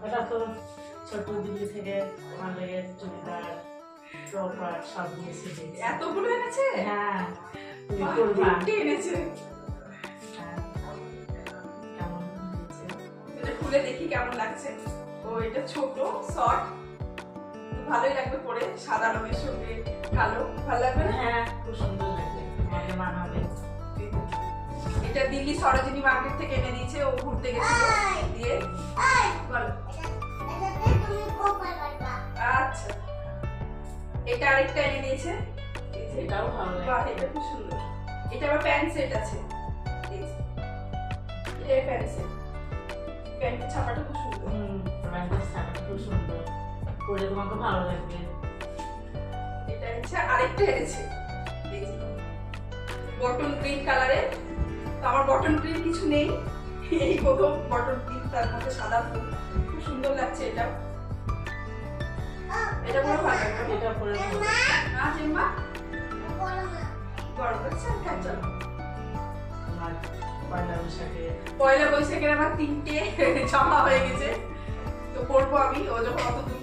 এটা তো ছোট দিল্লি থেকে আমার লেগে চুড়িদার টপার সব নিয়ে এসেছে। এতগুলো এনেছে? হ্যাঁ তুমি বাহ, করবা। তিনটে এনেছে। হ্যাঁ, কেমন হয়েছে? এটা খুলে দেখি কেমন লাগছে। ও এটা ছোট শর্ট, ভালোই লাগবে পরে, সাদা রঙের সঙ্গে কালো, ভালো লাগবে না? হ্যাঁ খুব সুন্দর লাগবে, তোমাকে মানাবে। এটা দিল্লি সরোজিনী মার্কেট থেকে এনে দিয়েছে, ও ঘুরতে গেছিল দিয়ে। বলো। আচ্ছা, এটা আরেকটা এনে দিয়েছে। এটাও ভালো বাহ, লাগে। এটা খুব সুন্দর। এটা আবার প্যান্ট সেট আছে। এই যে, এটা প্যান্ট সেট। প্যান্টের ছাপাটা খুব সুন্দর। প্যান্টের ছাপাটা খুব সুন্দর, পরে তোমাকে ভালো লাগবে। এটা হচ্ছে আরেকটা এনেছে। এই যে, বটন গ্রিন কালারের। তো আমার বটন গ্রিন কিছু নেই, এই প্রথম বটন গ্রিন, তার মধ্যে সাদা ফুল, খুব সুন্দর লাগছে। এটা এটা পুরো ভালো লাগবে। এটা পরে ভালো লাগবে। না জেম্মা, গরম লাগছে? হ্যাঁ চলো। তোমার পয়লা বৈশাখে পয়লা বৈশাখের আমার 3টে জামা হয়ে গেছে, তো পরবো আমি। ও যখন অত দূর